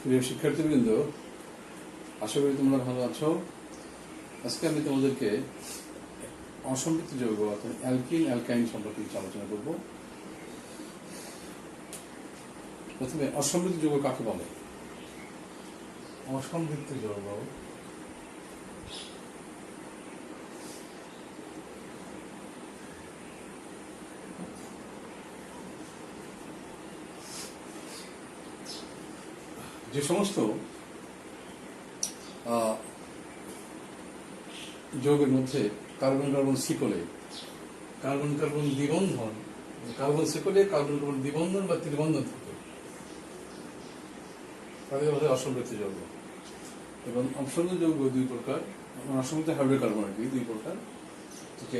প্রিয় শিক্ষার্থীবৃন্দ, আশা করি তোমরা ভালো আছো। আজকে আমি তোমাদেরকে অসম্পৃক্ত যৌগ অর্থাৎ অ্যালকিন অ্যালকাইন সম্পর্কে কিছু আলোচনা করব। প্রথমে অসম্পৃক্ত যৌগ কাকে বলে? অসম্পৃক্ত যৌগ যে সমস্ত যৌগের মধ্যে কার্বন কার্বন শিকলে কার্বন কার্বন দ্বিবন্ধন, কার্বন শিকলে কার্বন কার্বন দ্বিবন্ধন বা ত্রিবন্ধন থাকে, তাদের বলা হয় অসম্পৃক্ত যৌগ। এবং অসম্পৃক্ত যৌগ দুই প্রকার, অসম্পৃক্ত হাইড্রোকার্বন আর কি দুই প্রকার,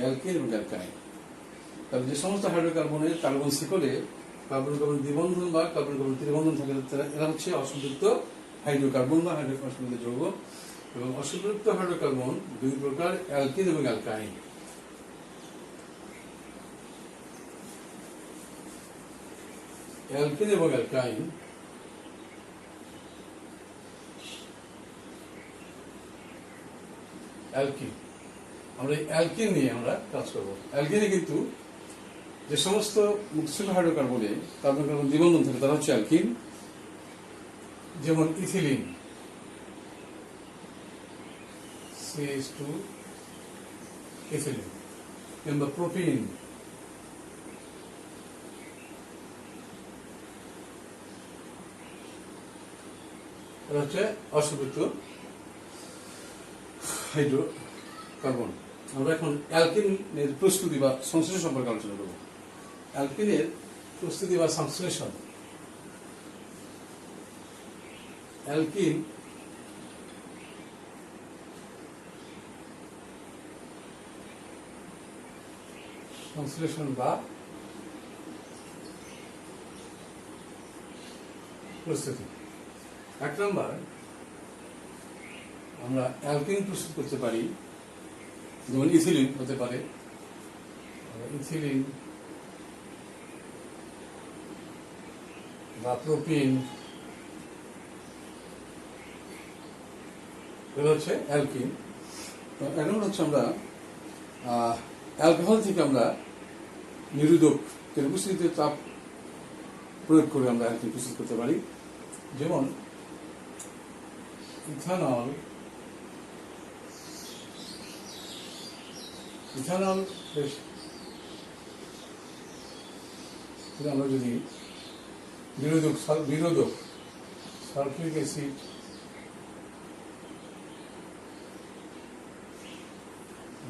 অ্যালকিন এবং অ্যালকাইন। তাহলে যে সমস্ত হাইড্রোকার্বনের কার্বন শিকলে কার্বন কার্বন দ্বিবন্ধন বা কার্বন কার্বন ত্রিবন্ধন থাকে, এরা হচ্ছে অসম্পৃক্ত হাইড্রোকার্বন বা অসম্পৃক্ত যৌগ। এবং অসম্পৃক্ত হাইড্রোকার্বন দুই প্রকার, অ্যালকিন এবং অ্যালকাইন। অ্যালকিন এবং অ্যালকাইন অ্যালকিন, আমরা এই অ্যালকিন নিয়ে আমরা কাজ করব। অ্যালকিনে কিন্তু যে সমস্ত মুক্তশূন্য হাইড্রোকার্বনে কার্বন কার্বন দ্বিবন্ধন থাকে তারা হচ্ছে অ্যালকিন, যেমন ইথিলিন CH2 ইথিলিন, কিংবা প্রোপিন, এটা হচ্ছে অসম্পৃক্ত হাইড্রোকার্বন। আমরা এখন অ্যালকিনের প্রস্তুতি বা সংশ্লেষণ সম্পর্কে আলোচনা করব। অ্যালকিনের প্রস্তুতি বা সংশ্লেষণ। অ্যালকিন সংশ্লেষণ বা প্রস্তুতি। এক নম্বর, আমরা অ্যালকিন প্রস্তুত করতে পারি, যেমন ইথিলিন হতে পারে, ইথিলিন বা প্রোপিন, এগুলো হচ্ছে অ্যালকিন। এখন হচ্ছে আমরা অ্যালকোহল থেকে আমরা নিরোধকের উপস্থিতিতে তাপ প্রয়োগ করে আমরা অ্যালকিন প্রস্তুত করতে পারি, যেমন ইথানল। ইথানল আমরা যদি বিরোধক সালফিউরিক অ্যাসিড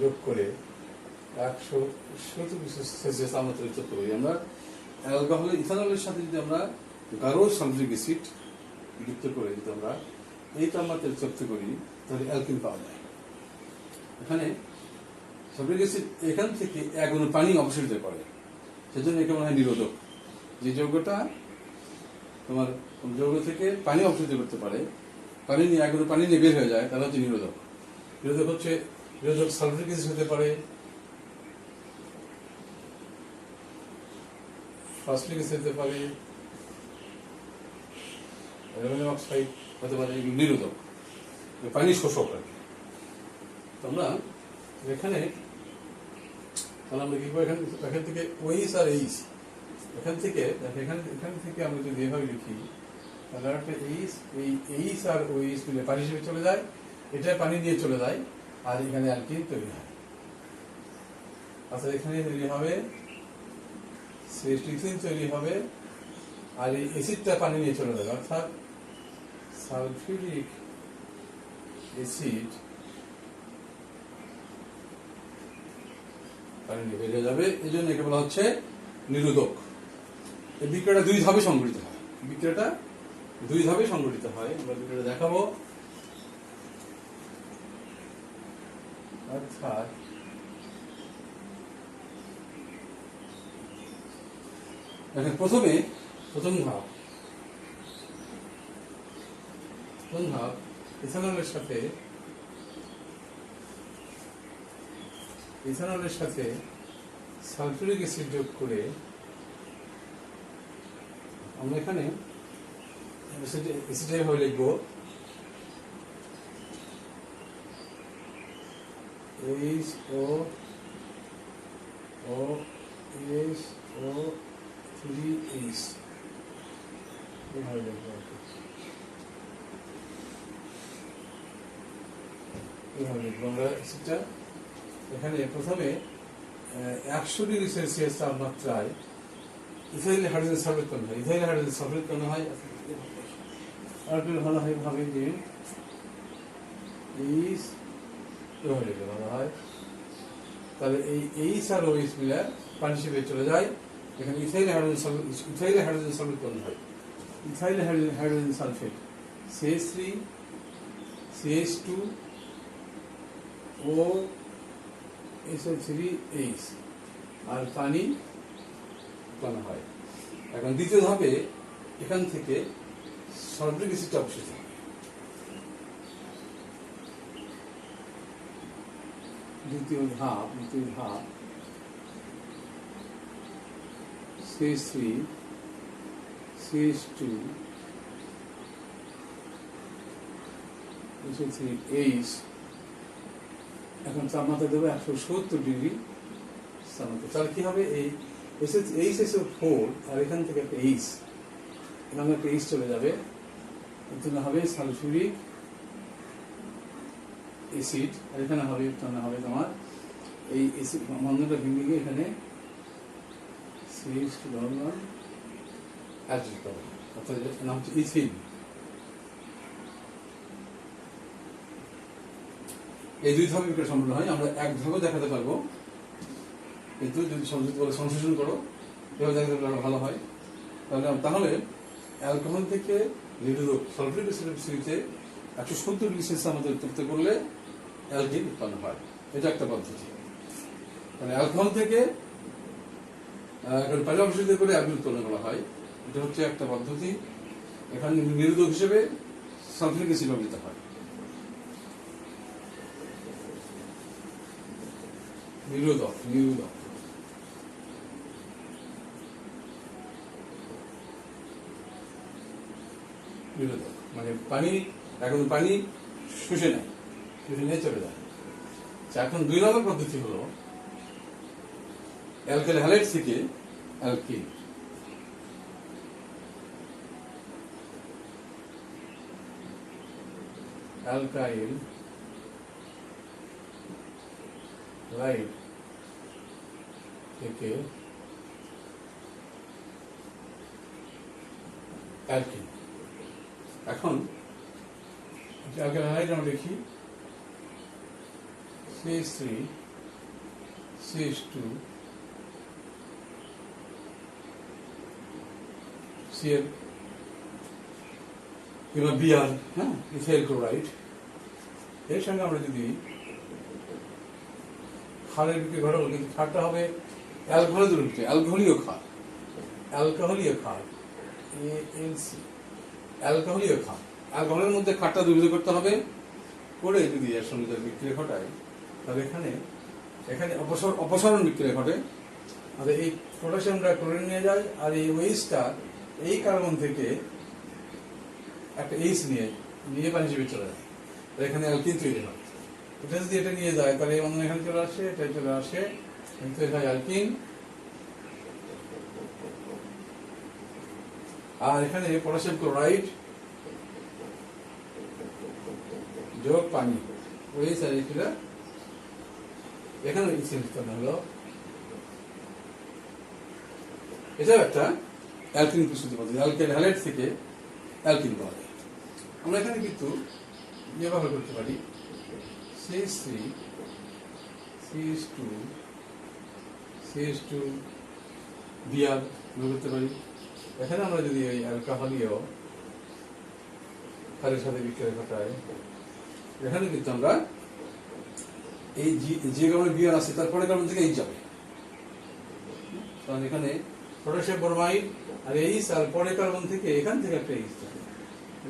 যোগ করে 170°C তাপমাত্রা যুক্ত করি, আমরা অ্যালকোহলের ইথানলের সাথে যদি আমরা গাঢ় সালফিউরিক অ্যাসিড যুক্ত করে যদি আমরা এই তাপমাত্রা যুক্ত করি, তাহলে অ্যালকিন পাওয়া যায়। এখানে সালফিউরিক অ্যাসিড এখান থেকে এক অণু পানি অপসারিত করে, সেজন্য একে মনে হয় নিরোধক। যে যৌগটা তোমার যৌগ থেকে পানি অপসারিত করতে পারে, পানি নিয়ে এক অণু পানি নিয়ে বের হয়ে যায়, তাহলে হচ্ছে নিরোধক। নিরোধক হচ্ছে সালফিউরিক অ্যাসিড হতে পারে, ফসফরিক অ্যাসিড হতে পারে, অ্যালুমিনিয়াম অক্সাইড হতে পারে, এগুলো নিরোধক, পানি শোষক আর কি। আমরা এখানে তাহলে আমরা কি করবো, এখান থেকে ওইস আর এইস, এখান থেকে আমরা যদি এভাবে লিখি, তাহলে একটা এইস আর ওইস মিলে পানি হিসেবে চলে যায়, এটা পানি নিয়ে চলে যায়, আর এখানে অ্যালকিন তৈরি হয়। আচ্ছা, এখানে তৈরি হবে ইথিলিন তৈরি হবে, আর এই অ্যাসিডটা পানি নিয়ে চলে যাবে, অর্থাৎ সালফিউরিক অ্যাসিড পানি নিয়ে বেরিয়ে যাবে। এই জন্য একে বলা হচ্ছে নিরোধক। এই বিক্রিয়াটা দুই ধাপে সংঘটিত হয়। আমরা বিক্রিয়াটা দেখাবো। অর্থাৎ প্রথম ধাপ ইথানলের সাথে সালফিউরিক অ্যাসিড যোগ করে আমরা এখানে এসিড এভাবে লিখবো এইচ ও ও এইচ ও 3H এভাবে লিখবো এভাবে লিখবো আমরা এসিডটা। এখানে প্রথমে 100 ডিগ্রি সেলসিয়াস তাপমাত্রায় ইথাইল হাইড্রোজেন সালফেট তৈরি হয়। ইথাইল হাইড্রোজেন সালফেট তৈরি হয় আর একটু ভালো হয় ভাবে যে এইচ এভাবে লিখলে ভালো হয়। তাহলে এই এইচ আর ওএইচ মিলে পানি হিসেবে চলে যায়। এখানে ইথাইল হাইড্রোজেন সালফেট তৈরি হয়। Ethyl hydrogen sulphate CH3 CH2 ও SO3H আর পানি উৎপন্ন হয়। এখন দ্বিতীয় ধাপে এখান থেকে সালফিউরিক অ্যাসিডটা অবশিষ্ট হয়। দ্বিতীয় ধাপ CH3 CH2 SO3H এখন তাপমাত্রা দেবো 170 ডিগ্রি তাপমাত্রা। তাহলে কি হবে এই HSO4 আর এখান থেকে একটা H, এখানে একটা H চলে যাবে, এখানে হবে সালফিউরিক অ্যাসিড আর এখানে হবে তোমার এই অ্যাসিড বন্ধনটা ভেঙে গিয়ে এখানে CH2 বন্ধন অ্যাসিড পাবে, অর্থাৎ এর নাম হচ্ছে ইথিন। এই দুই ধাপে বিক্রিয়া সম্পন্ন হয়। আমরা এক ধাপে দেখাতে পারবো, কিন্তু যদি সংশ্লেষণ করো এভাবে দেখাতে পারলে ভালো হয়। তাহলে অ্যালকোহল থেকে নিরোধক সালফিউরিক অ্যাসিডে 170 ডিগ্রি সেলসিয়াস আমাদের উত্তপ্ত করলে অ্যালকিন উৎপন্ন হয়। এটা একটা পদ্ধতি। মানে অ্যালকোহল থেকে পানি অবশিষ্ট করে অ্যালকিন উৎপন্ন করা হয়, এটা হচ্ছে একটা পদ্ধতি। এখানে নিরোধক হিসেবে সালফিউরিক অ্যাসিড ব্যবহৃত হয়। নিরোধক মানে পানি এখন পানি শুষে নিয়ে চলে যায়। এখন 2 নম্বর পদ্ধতি হলো অ্যালকাইল হ্যালাইড থেকে অ্যালকিন। অ্যালকাইল হ্যালাইড থেকে অ্যালকিন। এখন অ্যালকাইল হ্যালাইড আমরা দেখি CH3 CH2 Cl কিংবা Br, হ্যাঁ, ইথাইল ক্লোরাইড। এর সঙ্গে আমরা যদি ক্ষারের বিক্রিয়া ঘটাবো, কিন্তু ক্ষারটা হবে অ্যালকোহলীয় ক্ষার ALC, অ্যালকোহলীয় ক্ষার। অ্যালকোহলের মধ্যে ক্ষারটা দ্রবীভূত করতে হবে, করে যদি এর সঙ্গে বিক্রিয়া ঘটায় তাহলে এখানে অপসারণ বিক্রিয়া ঘটে। আর এই পটাশিয়ামটা ক্লোরিন নিয়ে যায়, আর এই ওয়েস্টটা এই কার্বন থেকে একটা এইচ নিয়ে পানি হিসেবে চলে যায়, এখানে অ্যালকিন তৈরি হয়। এটা যদি এটা নিয়ে যায় তাহলে এই বন্ধন এখানে চলে আসে, এটা চলে আসে, তৈরি হয় অ্যালকিন। আর এখানে পটাশিয়াম ক্লোরাইড যোগ পানি ওই চারিটা এখানে হলো। এটাও একটা অ্যালকিন প্রস্তুতি পদ্ধতি। অ্যালকাইল হ্যালাইড থেকে অ্যালকিন পাওয়া যায়। আমরা এখানে কিন্তু ব্যবহার করতে পারি CH3 CH2 CH2 Br করতে পারি। এখানে আমরা যদি ওই অ্যালকোহলীয় ক্ষারের সাথে বিক্রিয়া ঘটাই, এখানে কিন্তু আমরা এই যে কারণে Br আছে তারপরে কারণ থেকে এই যাবে, কারণ এখানে পটাশিয়াম ব্রোমাইড আর এইচ, আর পরে কার্বন থেকে এখান থেকে একটা এইচ যাবে।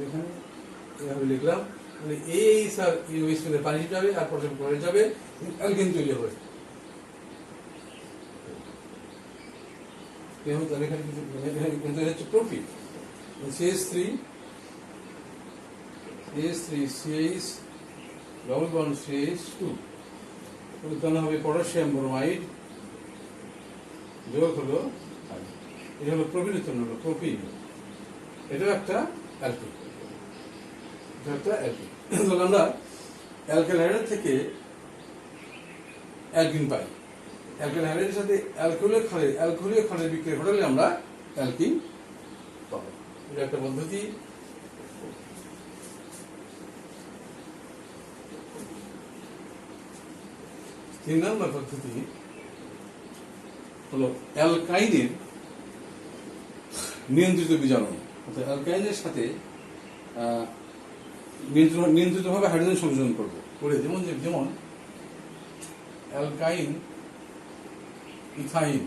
এখানে এভাবে লিখলাম, মানে এইচ আর ইউএইচ মিলে পানি যাবে আর পটাশিয়াম ক্লোরাইড যাবে, অ্যালকিন তৈরি হবে। এখানে কিন্তু হচ্ছে propene CH3 CH3CH double bond CH2 উৎপন্ন হবে পটাশিয়াম ব্রোমাইড যোগ হলো এটা হলো প্রোপিন, হলো প্রোপিন, এটা একটা অ্যালকিন, এটা একটা অ্যালকিন। তাহলে আমরা অ্যালকাইল হাইড্রাইড থেকে অ্যালকিন পাই। অ্যালকাইল হাইড্রাইডের সাথে অ্যালকোহলীয় ক্ষারের বিক্রিয়া ঘটালে আমরা অ্যালকিন পাবো। এটা একটা পদ্ধতি। তিন নম্বর পদ্ধতি হলো অ্যালকাইনের নিয়ন্ত্রিত বীজাণু, অর্থাৎ অ্যালকাইনের সাথে নিয়ন্ত্রিতভাবে হাইড্রোজেন সংযোজন করে যেমন অ্যালকাইন ইথাইন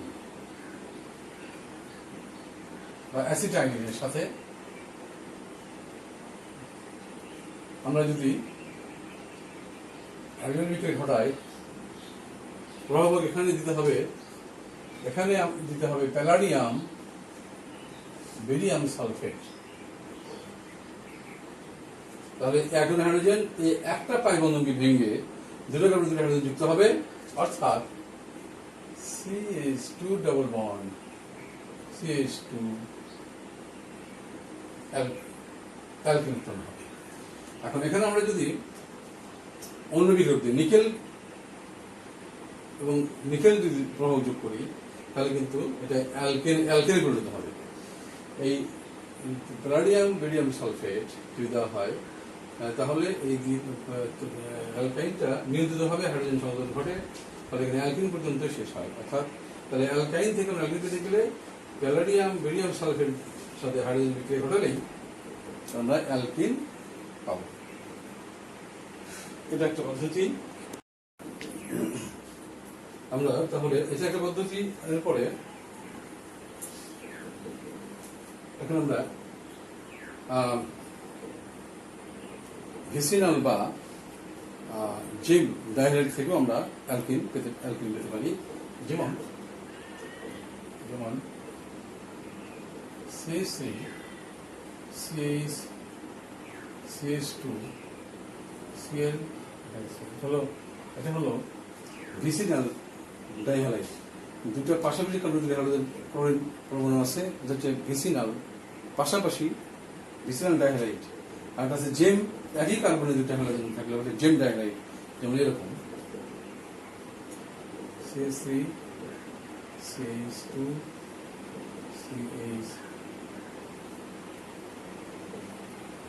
বা অ্যাসিটাইনের সাথে আমরা যদি হাইড্রোজেন বিক্রিয়া ঘটাই, প্রভাবক এখানে দিতে হবে প্যালাডিয়াম বেরিয়াম সালফেট। তাহলে একজন হাইড্রোজেন এই একটা পাই বন্ধনকে ভেঙে দুটো কার্বন হাইড্রোজেন যুক্ত হবে, অর্থাৎ CH2 double bond CH2 alkyne উৎপন্ন হবে। এখন এখানে আমরা যদি অন্য বিকল্প নিকেল এবং নিকেল যদি প্রভাব যোগ করি তাহলে কিন্তু এটা অ্যালকেনে পরিণত হবে। এই প্যালাডিয়াম বেরিয়াম সালফেট যদি দেওয়া হয় তাহলে এই অ্যালকাইনটা নিয়ন্ত্রিতভাবে হাইড্রোজেন সংযোজন ঘটে, তাহলে এখানে অ্যালকিন পর্যন্ত শেষ হয়। অর্থাৎ তাহলে অ্যালকাইন থেকে অ্যালকিন পেতে গেলে প্যালাডিয়াম বেরিয়াম সালফেট সাথে হাইড্রোজেন বিক্রিয়া ঘটালেই আমরা অ্যালকিন পাব। এটা একটা পদ্ধতি। আমরা তাহলে এটা একটা পদ্ধতি। এরপরে এখন আমরা ভিসিনাল বা জিম ডাইহাইড্রাইড থেকেও আমরা অ্যালকিন পেতে পারি। যেমন CH3 CH2 Cl এটা হলো ভিসিনাল ডাইহাইড্রাইড। দুটো পাশাপাশি কার্বন ক্লোরিন পরমাণু আছে, এটা হচ্ছে ভিসিনাল পাশাপাশি ভিসিনাল ডাইহাইড্রাইড। আর এটা আছে জেম, একই কার্বনে দুটো হাইড্রোজেন থাকলে ওটা জেম ডাইহাইড্রাইড। যেমন এরকম CH3 CH2 CH,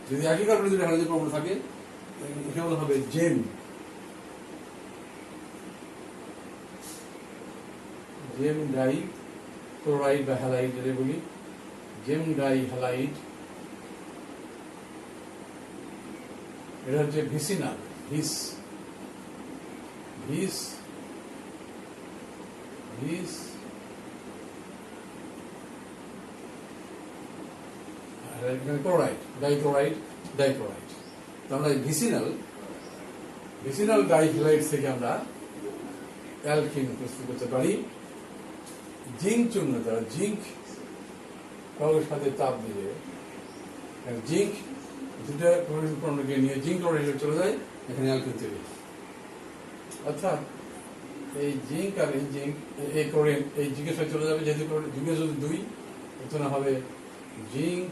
যদি একই কার্বনে দুটো হাইড্রোজেন পরমাণু থাকে এখানে হবে জেম ডাই ক্লোরাইড বা হ্যালাইড যেটা বলি, জেম ডাই হ্যালাইড। এটা হচ্ছে ভিসিনাল ক্লোরাইড ডাইক্লোরাইড। আমরা ভিসিনাল ডাইহ্যালাইড থেকে আমরা অ্যালকিন প্রস্তুত করতে পারি। জিঙ্ক চূর্ণ দ্বারা জিঙ্ক কাগজের সাথে তাপ দিলে জিঙ্ক দুটা ক্লোরিন পণ্যকে নিয়ে জিঙ্ক ক্লোরাইড চলে যায়, এখানে অ্যালকিন তৈরি। অর্থাৎ এই জিঙ্ক আর এই ক্লোরিন এই জিঙ্কের সাথে চলে যাবে, যেহেতু জিঙ্কের যদি 2 এখানে হবে জিঙ্ক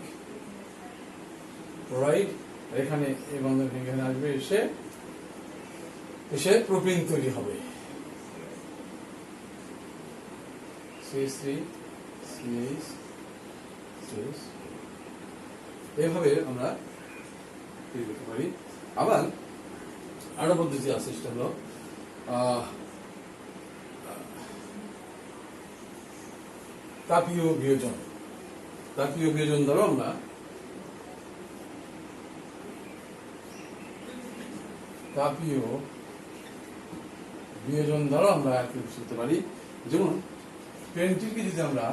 ক্লোরাইড, এখানে এই বন্ধন এখানে আসবে, এসে প্রোপিন তৈরি হবে। CH3 CH এইভাবে আমরা তৈরি করতে পারি। আবার আরো পদ্ধতি আছে, সেটা হলো তাপীয় বিয়োজন দ্বারা আমরা অ্যালকিন করতে পারি। যেমন পেন্টিনকে যদি আমরা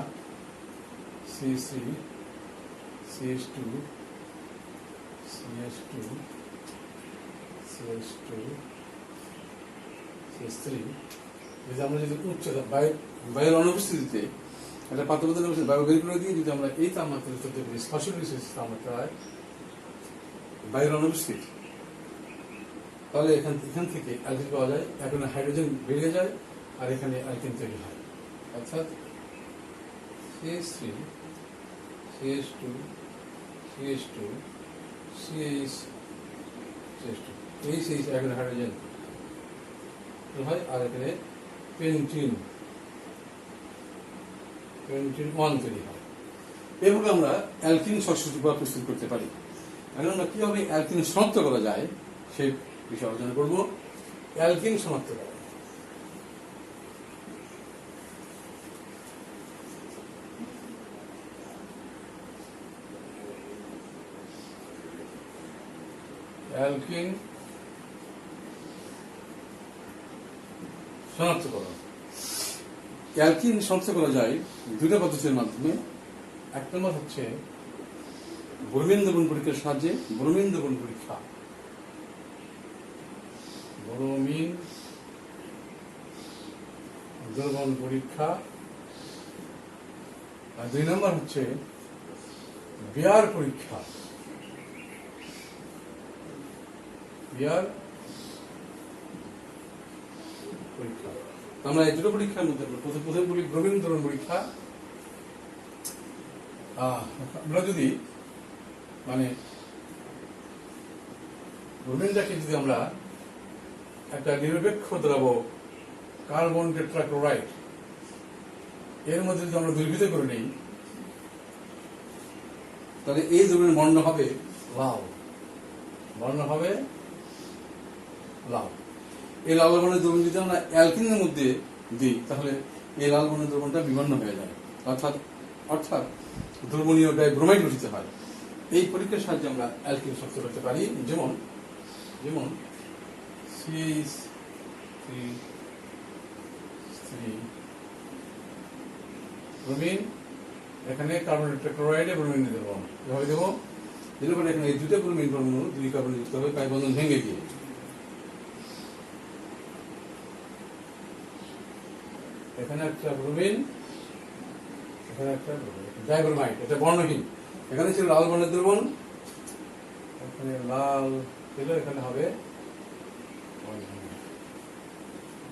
CH3 CH2 CH3 যদি উচ্চতা বায়ুর অনুপস্থিতিতে একটা পাত্রপাতের বায়ু বের করে দিয়ে যদি আমরা এই তাপমাত্রা চলতে পারি 600 ডিগ্রি সেলসিয়াস তাপমাত্রায়, বাইরে অনুপস্থিত, তাহলে এখান থেকে অ্যালকিন পাওয়া যায়। এখানে হাইড্রোজেন বেরিয়ে যায় আর এখানে অ্যালকিন তৈরি হয়, অর্থাৎ CH3 CH2 CH2 CH2 এখানে হাইড্রোজেন হয় আর এখানে পেন্টিন 1 তৈরি হয়। এভাবে আমরা অ্যালকিন সহযোগিতা প্রস্তুত করতে পারি। এখন আমরা কিভাবে অ্যালকিন শনাক্ত করা যায় সেই বিষয়ে আলোচনা করব। অ্যালকিন শনাক্ত করা, অ্যালকিন শনাক্ত করা। অ্যালকিন শনাক্ত করা যায় দুটো পদ্ধতির মাধ্যমে। এক নম্বর হচ্ছে ব্রোমিন দ্রবণ পরীক্ষার সাহায্যে। ব্রোমিন দ্রবণ পরীক্ষা, ব্রোমিন দ্রবণ পরীক্ষা। আর 2 নম্বর হচ্ছে বিয়ার পরীক্ষা। বিয়ার পরীক্ষা আমরা এই দুটো পরীক্ষার মধ্যে প্রথম ব্রোমিন দ্রবণ পরীক্ষা। আমরা যদি মানে ব্রোমিনটাকে যদি আমরা একটা নিরপেক্ষ দ্রাবক কার্বন টেট্রাক্লোরাইড এর মধ্যে যদি আমরা দ্রবীভূত করে নিই, তাহলে এই দ্রবণের বর্ণ হবে লাল, এই লাল বর্ণের দ্রবণ যদি আমরা অ্যালকিনের মধ্যে দিই, তাহলে এই লাল বর্ণের দ্রবণটা বিবর্ণ হয়ে যায়, অর্থাৎ দ্রবণীয় ডাইব্রোমাইড গঠিত হয়। এই পরীক্ষার সাহায্যে আমরা অ্যালকিন শনাক্ত করতে পারি। যেমন CH3 ব্রোমিন, এখানে কার্বন টেট্রাক্লোরাইডে ব্রোমিন দেব, এভাবে দেবো। দিলে পরে এখানে এই দুটো ব্রোমিন পরমাণু 2 কার্বন যুক্ত হবে পাই বন্ধন ভেঙে গিয়ে। এখানে একটা ব্রোমিন, এখানে একটা ডাইব্রোমাইড, এটা বর্ণহীন। এখানে ছিল লাল বর্ণের দ্রবণ, এখানে লাল ছিল, এখানে হবে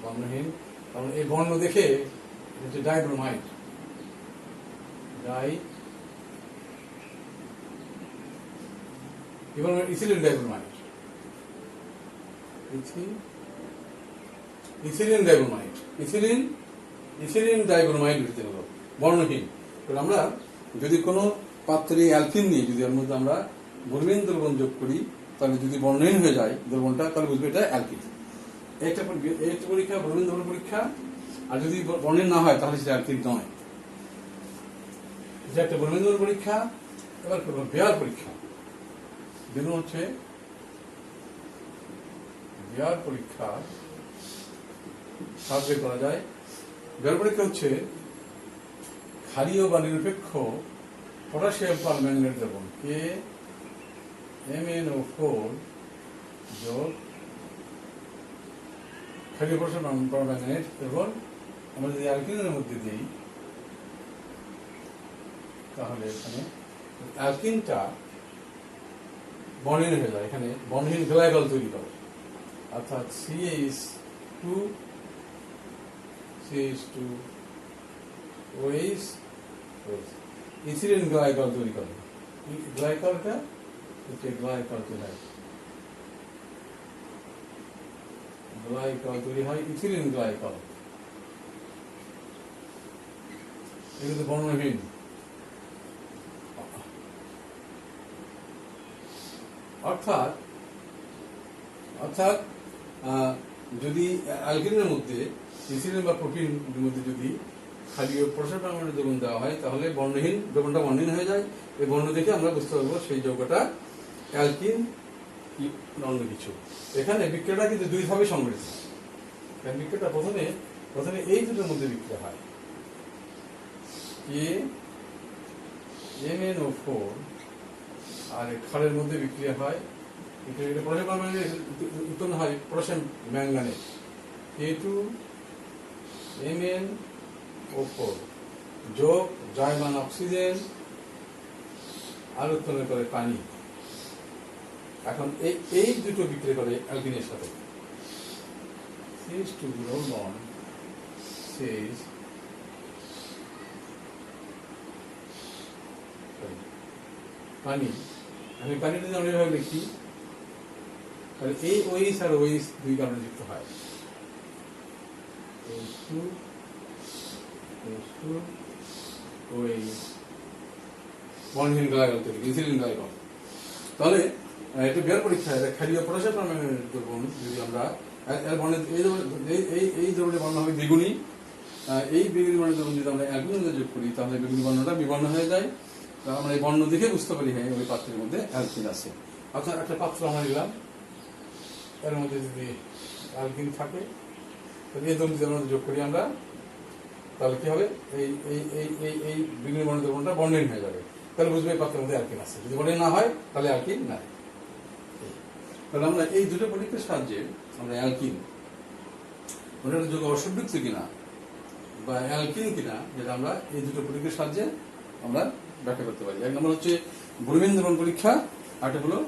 বর্ণহীন। কারণ এই বর্ণ দেখে হচ্ছে ডাইব্রোমাইড, এবার ইথিলিন ডাইব্রোমাইড, ইথিলিন ডাইব্রোমাইড দিতে হলো বর্ণহীন। আমরা যদি কোনো পাত্রে অ্যালকিন নিয়ে যদি এর মধ্যে আমরা ব্রোমিন দ্রবণ যোগ করি, তাহলে যদি বর্ণহীন হয়ে যায় দ্রবণটা, তাহলে বুঝবে এটা অ্যালকিন। একটা পরীক্ষা ব্রোমিন দ্রবণ পরীক্ষা। আর যদি বর্ণহীন না হয় তাহলে সেটা অ্যালকিন নয়। এটা একটা ব্রোমিন দ্রবণ পরীক্ষা। এবার করবো বিয়ার পরীক্ষা। যেমন হচ্ছে বিয়ার পরীক্ষা সাহায্য করা যায়। বিয়ার পরীক্ষা হচ্ছে ক্ষারীয় বা নিরপেক্ষ পটাশিয়াম পারম্যাঙ্গানেট দ্রবণ KMnO4 যোগ ক্ষারীয় পটাশিয়াম পারম্যাঙ্গানেট দ্রবণ আমরা যদি অ্যালকিনের মধ্যে দিই, তাহলে এখানে অ্যালকিনটা বর্ণহীন হয়ে যায়, এখানে বর্ণহীন গ্লাইকল তৈরি করে, অর্থাৎ CH2OH ইথিলিন গ্লাইকল তৈরি করে। গ্লাইকলটা হচ্ছে গ্লাইকল তৈরি হয়, ইথিলিন গ্লাইকল। এগুলো বর্ণহীন। অর্থাৎ যদি অ্যালকিনের মধ্যে ইথিলিন বা প্রোটিন মধ্যে যদি ক্ষারীয় পটাশিয়াম পারম্যাঙ্গানেট দ্রবণ দেওয়া হয়, তাহলে দ্রবণটা বর্ণহীন হয়ে যায়। এই বর্ণ দেখে আমরা বুঝতে পারবো সেই যৌগটা অ্যালকিন অন্য কিছু। এখানে বিক্রিয়াটা কিন্তু 2 ভাবে সংগঠিত। বিক্রিয়াটা প্রথমে এই দুটোর মধ্যে বিক্রিয়া হয়, KMnO4 আর ক্ষারের মধ্যে বিক্রিয়া হয়। পটাশিয়াম পারম্যাঙ্গানেট উৎপন্ন হয় পটাশিয়াম ম্যাঙ্গানেট K2MnO4 যোগ জার্মান অক্সিজেন আর উৎপন্ন করে পানি এখন এই দুটো বিক্রিয়া করে অ্যালকিনের সাথে CH2 bond says পানি, আমি পানিটা যদি আমরা এভাবে লিখি তাহলে এই OH আর OH দুই কারণে যুক্ত হয়, বন্ডহীন গ্লাইকল তৈরি, ইথিলিন গ্লাইকল। তাহলে এটা বের পরীক্ষা, এটা ক্ষারীয় পটাশিয়াম পারম্যাঙ্গানেট দ্রবণ যদি আমরা এর বর্ণের এই দ্রবণের বর্ণ হবে বেগুনি, এই বেগুনি বর্ণের দ্রবণ যদি আমরা অ্যালকিনের সাথে যোগ করি তাহলে বেগুনি বর্ণটা বিবর্ণ হয়ে যায়। আমরা এই বর্ণ দেখে বুঝতে পারি হ্যাঁ ওই পাত্রের মধ্যে অ্যালকিন আছে। অর্থাৎ একটা পাত্র আমরা নিলাম, এর মধ্যে যদি অ্যালকিন থাকে তাহলে এই দ্রবণ যদি আমরা যোগ করি আমরা, তাহলে কি হবে, এই এই এই এই এই বেগুনি বর্ণের দ্রবণটা বর্ণহীন হয়ে যাবে। তাহলে বুঝবে এই পাত্রের মধ্যে অ্যালকিন আছে। যদি বর্ণহীন না হয় তাহলে অ্যালকিন নাই। তাহলে আমরা এই দুটো পরীক্ষার সাহায্যে আমরা অ্যালকিন ওটা যোগ অসম্পৃক্ত কিনা বা অ্যালকিন কিনা, যেটা আমরা এই দুটো পরীক্ষার সাহায্যে আমরা ব্যাখ্যা করতে পারি। এক নম্বর হচ্ছে ব্রোমিন দ্রবণ পরীক্ষা, আরেকটা হলো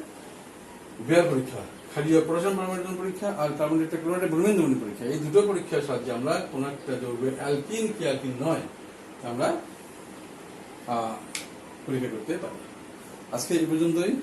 বেয়ার পরীক্ষা, ক্ষারীয় পটাশিয়াম পারম্যাঙ্গানেট পরীক্ষা আর কার্বন টেট্রাক্লোরাইড ব্রোমিন দ্রবণ পরীক্ষা। এই দুটো পরীক্ষার সাহায্যে আমরা কোন একটা যৌগের অ্যালকিন কি অ্যালকিন নয় আমরা পরীক্ষা করতে পারি। আজকে এই পর্যন্তই।